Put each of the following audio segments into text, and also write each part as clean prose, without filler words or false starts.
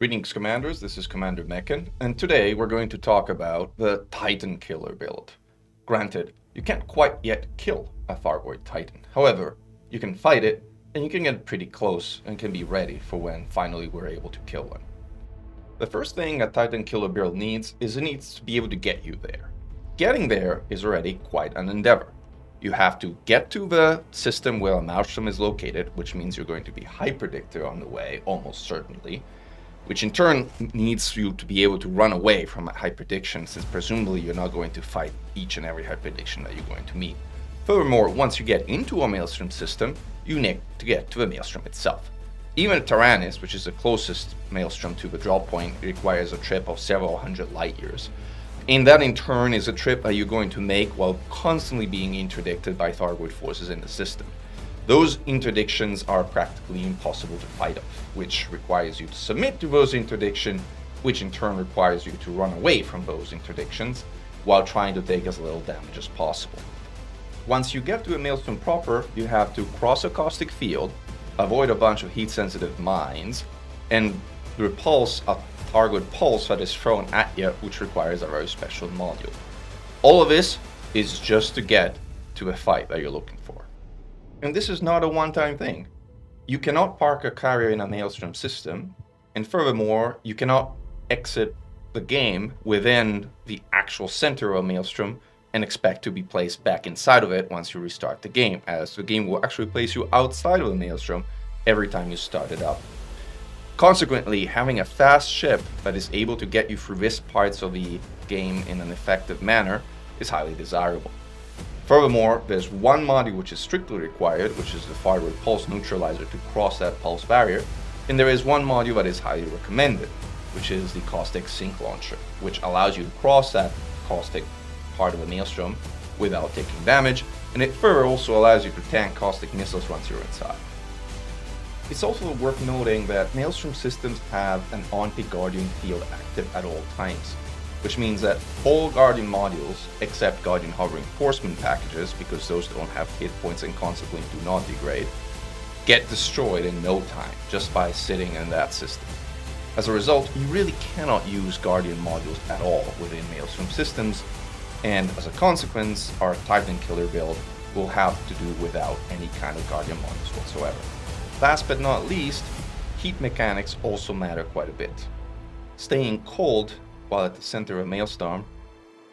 Greetings, Commanders. This is Commander Mk2, and today we're going to talk about the Titan Killer build. Granted, you can't quite yet kill a Thargoid Titan. However, you can fight it, and you can get pretty close and can be ready for when finally we're able to kill one. The first thing a Titan Killer build needs is it needs to be able to get you there. Getting there is already quite an endeavor. You have to get to the system where a maelstrom is located, which means you're going to be hyperdicted on the way, almost certainly, which in turn needs you to be able to run away from a hyperdiction, since presumably you're not going to fight each and every hyperdiction that you're going to meet. Furthermore, once you get into a maelstrom system, you need to get to the maelstrom itself. Even Tyrannus, which is the closest maelstrom to the draw point, requires a trip of several hundred light years. And that in turn is a trip that you're going to make while constantly being interdicted by Thargoid forces in the system. Those interdictions are practically impossible to fight off, which requires you to submit to those interdictions, which in turn requires you to run away from those interdictions while trying to take as little damage as possible. Once you get to a maelstrom proper, you have to cross a caustic field, avoid a bunch of heat-sensitive mines, and repulse a Thargoid pulse that is thrown at you, which requires a very special module. All of this is just to get to the fight that you're looking for. And this is not a one-time thing. You cannot park a carrier in a maelstrom system, and furthermore, you cannot exit the game within the actual center of a maelstrom and expect to be placed back inside of it once you restart the game, as the game will actually place you outside of the maelstrom every time you start it up. Consequently, having a fast ship that is able to get you through this parts of the game in an effective manner is highly desirable. Furthermore, there's one module which is strictly required, which is the Thargoid Pulse Neutralizer to cross that pulse barrier, and there is one module that is highly recommended, which is the Caustic Sink Launcher, which allows you to cross that caustic part of the maelstrom without taking damage, and it further also allows you to tank caustic missiles once you're inside. It's also worth noting that maelstrom systems have an anti-Guardian field active at all times, which means that all Guardian modules, except Guardian Hover Reinforcement packages, because those don't have hit points and consequently do not degrade, get destroyed in no time just by sitting in that system. As a result, you really cannot use Guardian modules at all within maelstrom systems, and as a consequence, our Titan Killer build will have to do without any kind of Guardian modules whatsoever. Last but not least, heat mechanics also matter quite a bit. Staying cold while at the center of a maelstrom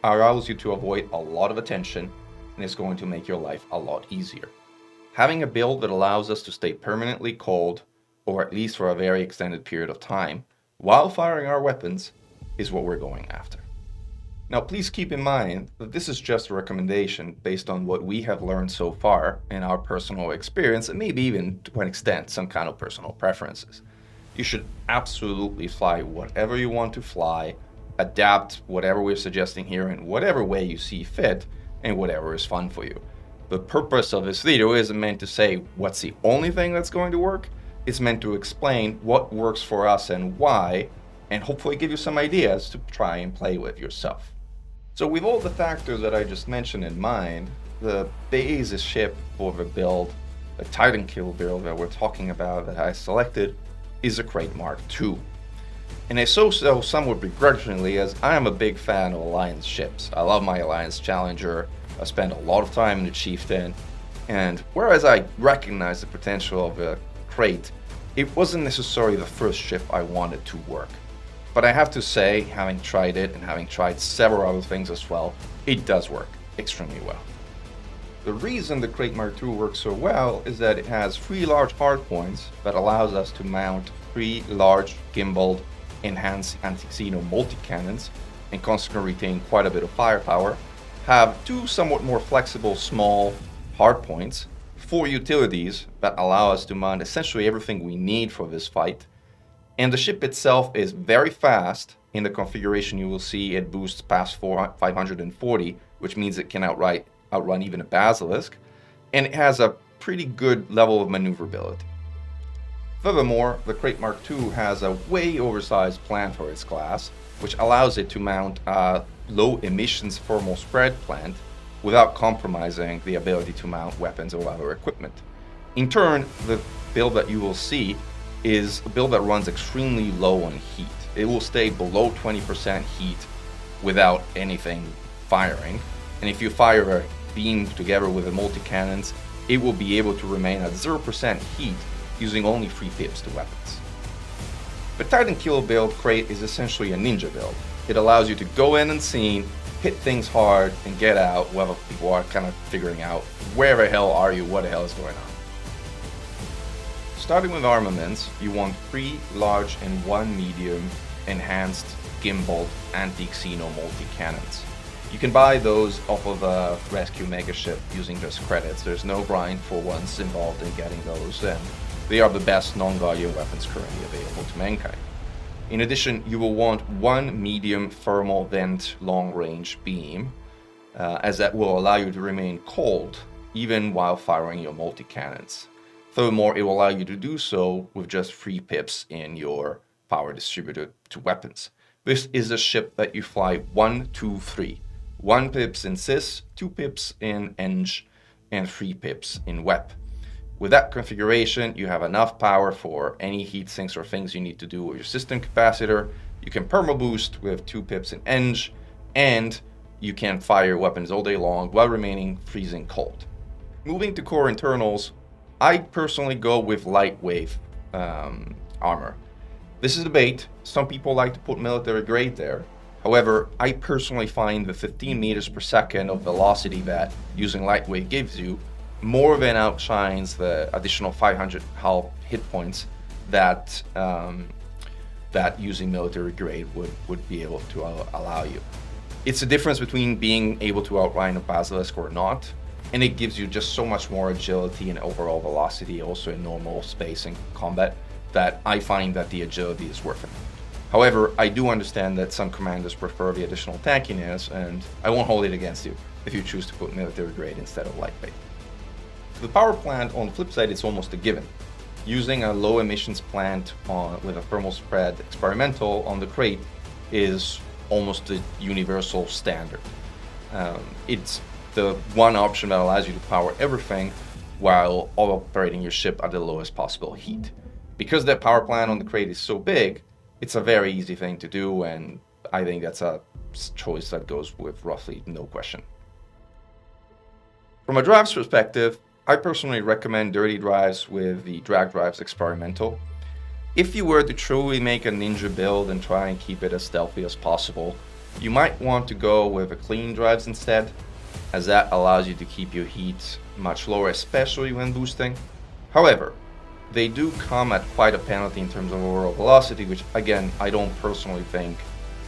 allows you to avoid a lot of attention and is going to make your life a lot easier. Having a build that allows us to stay permanently cold, or at least for a very extended period of time, while firing our weapons is what we're going after. Now, please keep in mind that this is just a recommendation based on what we have learned so far in our personal experience, and maybe even to an extent some kind of personal preferences. You should absolutely fly whatever you want to fly, adapt whatever we're suggesting here in whatever way you see fit, and whatever is fun for you. The purpose of this video isn't meant to say what's the only thing that's going to work. It's meant to explain what works for us and why, and hopefully give you some ideas to try and play with yourself. So with all the factors that I just mentioned in mind, the basis ship for the build, the Titan Kill build that we're talking about that I selected, is a Krait Mark II. And I so somewhat begrudgingly, as I am a big fan of Alliance ships. I love my Alliance Challenger, I spend a lot of time in the Chieftain, and whereas I recognize the potential of a Krait, it wasn't necessarily the first ship I wanted to work. But I have to say, having tried it and having tried several other things as well, it does work extremely well. The reason the Krait Mark II works so well is that it has 3 large hardpoints that allows us to mount 3 large gimbaled enhanced anti-xeno multi-cannons and consequently retain quite a bit of firepower, have 2 somewhat more flexible small hardpoints, 4 utilities that allow us to mount essentially everything we need for this fight, and the ship itself is very fast. In the configuration you will see it boosts past 540, which means it can outrun even a Basilisk, and it has a pretty good level of maneuverability. Furthermore, the Krait Mark II has a way oversized plant for its class, which allows it to mount a low emissions thermal spread plant without compromising the ability to mount weapons or other equipment. In turn, the build that you will see is a build that runs extremely low on heat. It will stay below 20% heat without anything firing. And if you fire a beam together with the multi-cannons, it will be able to remain at 0% heat using only 3 pips to weapons. The Titan Killer build Krait is essentially a ninja build. It allows you to go in unseen, hit things hard, and get out while people are kind of figuring out where the hell are you, what the hell is going on. Starting with armaments, you want 3 large and 1 medium enhanced gimbaled anti-xeno multi-cannons. You can buy those off of a rescue megaship using just credits. There's no grind for once involved in getting those, and they are the best non-Guardian weapons currently available to mankind. In addition, you will want 1 medium thermal vent long-range beam, as that will allow you to remain cold even while firing your multi-cannons. Furthermore, it will allow you to do so with just 3 pips in your power distributor to weapons. This is a ship that you fly 1, 2, 3. 1 pips in sys, 2 pips in eng, and 3 pips in wep. With that configuration, you have enough power for any heat sinks or things you need to do with your system capacitor. You can perma boost with 2 pips in eng, and you can fire your weapons all day long while remaining freezing cold. Moving to core internals, I personally go with lightweight armor. This is a debate. Some people like to put military grade there. However, I personally find the 15 meters per second of velocity that using lightweight gives you more than outshines the additional 500 hull hit points that that using military grade would be able to allow you. It's a difference between being able to outrun a basilisk or not, and it gives you just so much more agility and overall velocity also in normal space and combat that I find that the agility is worth it. However, I do understand that some commanders prefer the additional tankiness, and I won't hold it against you if you choose to put military grade instead of lightweight. The power plant on the flip side is almost a given. Using a low emissions plant with a thermal spread experimental on the Krait is almost a universal standard. It's the one option that allows you to power everything while operating your ship at the lowest possible heat. Because that power plant on the Krait is so big, it's a very easy thing to do, and I think that's a choice that goes with roughly no question. From a drives perspective, I personally recommend dirty drives with the drag drives experimental. If you were to truly make a ninja build and try and keep it as stealthy as possible, you might want to go with a clean drives instead, as that allows you to keep your heat much lower, especially when boosting. However, they do come at quite a penalty in terms of overall velocity, which again, I don't personally think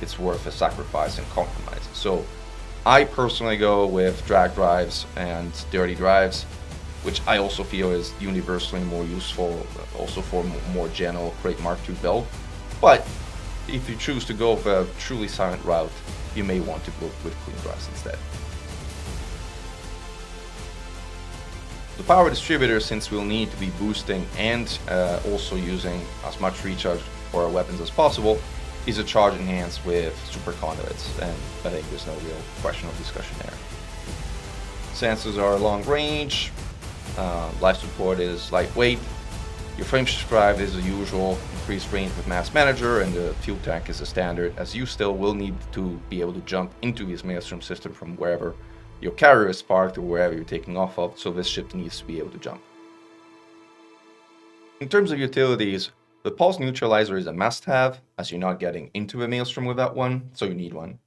it's worth a sacrifice and compromise. So I personally go with drag drives and dirty drives, which I also feel is universally more useful, also for more general Krait Mark II build. But if you choose to go with a truly silent route, you may want to go with clean drives instead. The power distributor, since we'll need to be boosting and also using as much recharge for our weapons as possible, is a charge enhanced with super conduits, and I think there's no real question of discussion there. Sensors are long range, life support is lightweight, your frame shift drive is the usual, increased range with mass manager, and the fuel tank is a standard, as you still will need to be able to jump into his maelstrom system from wherever your carrier is parked or wherever you're taking off of, so this ship needs to be able to jump. In terms of utilities, the pulse neutralizer is a must-have, as you're not getting into a maelstrom without one, so you need one.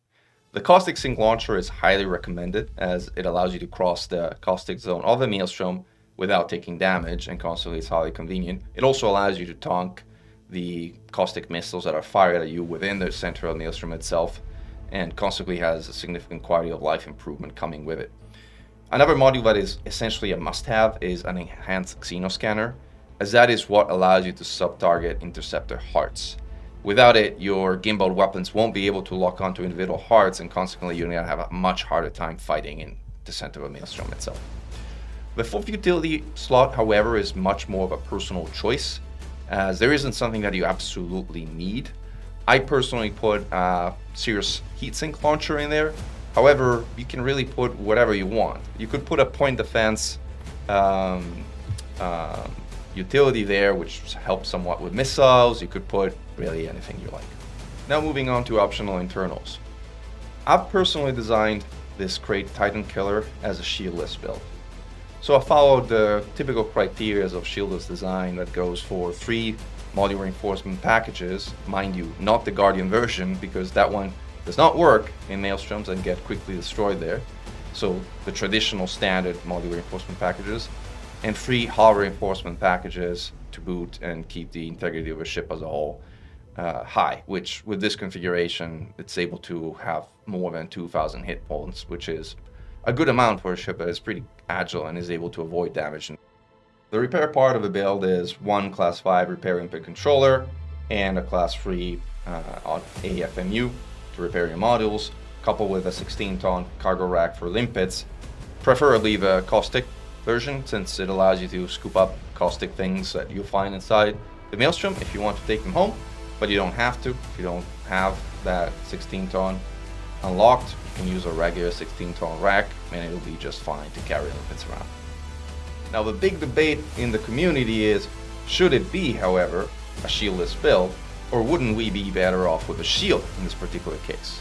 The caustic sink launcher is highly recommended, as it allows you to cross the caustic zone of a maelstrom without taking damage, and consequently it's highly convenient. It also allows you to tank the caustic missiles that are fired at you within the center of the maelstrom itself, and consequently has a significant quality of life improvement coming with it. Another module that is essentially a must-have is an enhanced xenoscanner, as that is what allows you to sub-target interceptor hearts. Without it, your gimbal weapons won't be able to lock onto individual hearts, and consequently you're going to have a much harder time fighting in the center of a maelstrom itself. The fourth utility slot, however, is much more of a personal choice, as there isn't something that you absolutely need. I personally put a Cirrus heatsink launcher in there. However, you can really put whatever you want. You could put a point defense utility there, which helps somewhat with missiles. You could put really anything you like. Now moving on to optional internals. I've personally designed this Krait Titan killer as a shieldless build. So I followed the typical criteria of shieldless design that goes for 3 module reinforcement packages, mind you, not the Guardian version, because that one does not work in Maelstroms and get quickly destroyed there. So the traditional standard module reinforcement packages, and 3 hull reinforcement packages to boot and keep the integrity of a ship as a whole high, which with this configuration, it's able to have more than 2,000 hit points, which is a good amount for a ship that is pretty agile and is able to avoid damage. The repair part of the build is 1 Class 5 repair input controller and a Class 3 AFMU to repair your modules, coupled with a 16-ton cargo rack for limpets, preferably the caustic version, since it allows you to scoop up caustic things that you'll find inside the Maelstrom if you want to take them home, but you don't have to. If you don't have that 16-ton unlocked, you can use a regular 16-ton rack and it'll be just fine to carry limpets around. Now the big debate in the community is, should it be, however, a shieldless build, or wouldn't we be better off with a shield in this particular case?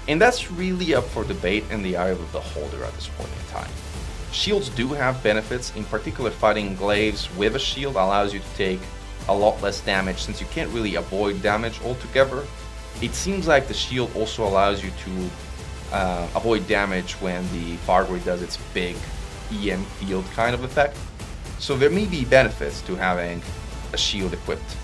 And that's really up for debate in the eye of the beholder at this point in time. Shields do have benefits, in particular fighting glaives with a shield allows you to take a lot less damage since you can't really avoid damage altogether. It seems like the shield also allows you to avoid damage when the Thargoid does its big EM field kind of effect. So there may be benefits to having a shield equipped.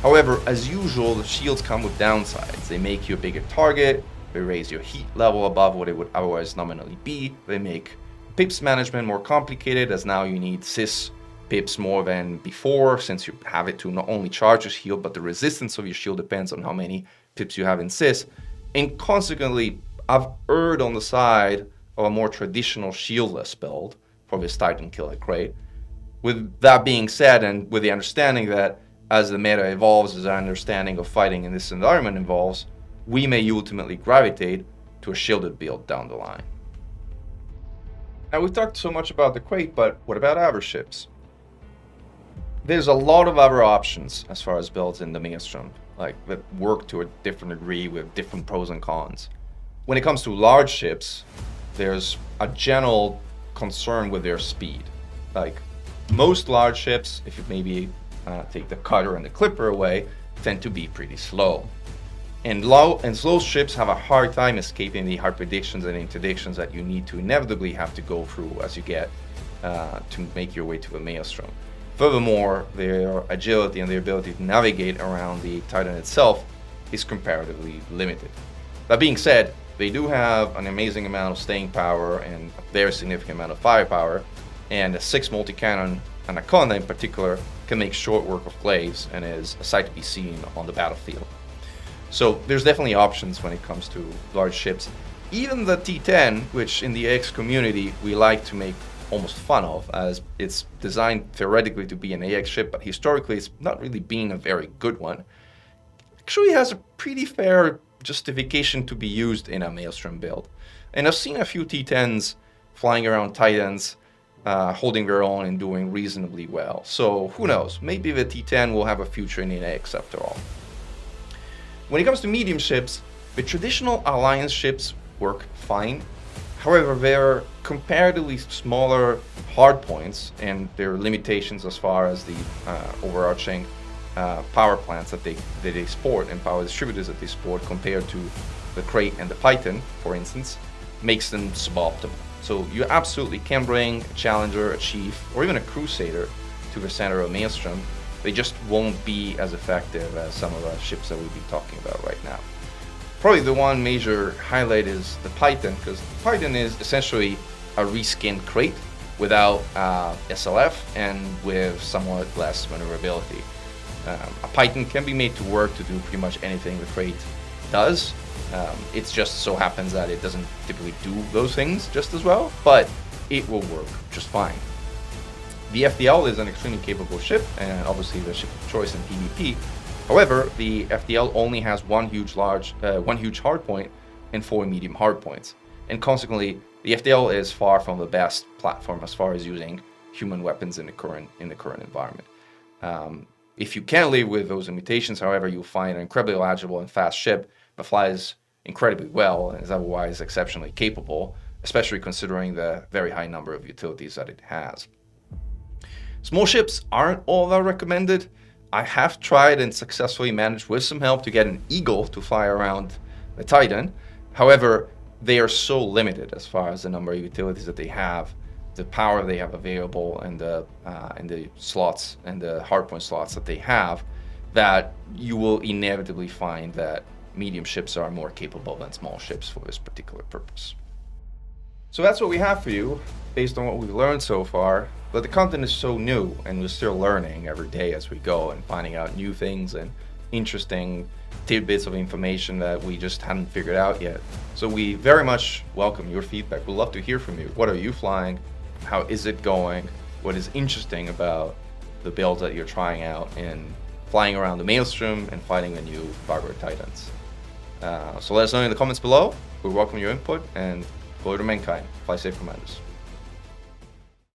However, as usual, the shields come with downsides. They make you a bigger target, they raise your heat level above what it would otherwise nominally be, they make pips management more complicated as now you need sys pips more than before since you have it to not only charge your shield, but the resistance of your shield depends on how many pips you have in sys. And consequently, I've erred on the side of a more traditional shieldless build for this Titan killer Krait. With that being said, and with the understanding that as the meta evolves, as our understanding of fighting in this environment evolves, we may ultimately gravitate to a shielded build down the line. Now we've talked so much about the Krait, but what about other ships? There's a lot of other options as far as builds in the Maelstrom, like that work to a different degree with different pros and cons. When it comes to large ships, there's a general concern with their speed. Like most large ships, if you maybe take the cutter and the clipper away, tend to be pretty slow. And slow ships have a hard time escaping the hard predictions and interdictions that you need to inevitably have to go through as you get to make your way to the Maelstrom. Furthermore, their agility and their ability to navigate around the Titan itself is comparatively limited. That being said, they do have an amazing amount of staying power and a very significant amount of firepower, and a 6 multi-cannon Anaconda in particular can make short work of glaives and is a sight to be seen on the battlefield. So there's definitely options when it comes to large ships. Even the T10, which in the AX community we like to make almost fun of, as it's designed theoretically to be an AX ship, but historically it's not really been a very good one, actually has a pretty fair justification to be used in a Maelstrom build. And I've seen a few T10s flying around Titans, holding their own and doing reasonably well. So who knows, maybe the T10 will have a future in AX after all. When it comes to medium ships, the traditional Alliance ships work fine. However, they're comparatively smaller hardpoints and there are limitations as far as the overarching power plants that they sport and power distributors that they sport compared to the Krait and the Titan, for instance, makes them suboptimal. So you absolutely can bring a Challenger, a Chief, or even a Crusader to the center of Maelstrom. They just won't be as effective as some of the ships that we'll be talking about right now. Probably the one major highlight is the Titan, because the Titan is essentially a reskinned Krait without SLF and with somewhat less maneuverability. A Titan can be made to work to do pretty much anything the Krait does. It just so happens that it doesn't typically do those things just as well, but it will work just fine. The FDL is an extremely capable ship, and obviously the ship of choice in PvP. However, the FDL only has one huge hardpoint and 4 medium hardpoints, and consequently, the FDL is far from the best platform as far as using human weapons in the current environment. If you can live with those limitations, however, you'll find an incredibly legible and fast ship that flies incredibly well and is otherwise exceptionally capable, especially considering the very high number of utilities that it has. Small ships aren't all that recommended. I have tried and successfully managed with some help to get an Eagle to fly around the Titan. However, they are so limited as far as the number of utilities that they have, the power they have available, and the slots and the hardpoint slots that they have, that you will inevitably find that medium ships are more capable than small ships for this particular purpose. So that's what we have for you based on what we've learned so far. But the content is so new, and we're still learning every day as we go and finding out new things and interesting tidbits of information that we just hadn't figured out yet. So we very much welcome your feedback. We'd love to hear from you. What are you flying? How is it going? What is interesting about the builds that you're trying out in flying around the Maelstrom and fighting the new Thargoid Titans? So let us know in the comments below. We welcome your input, and glory to mankind. Fly safe, commanders.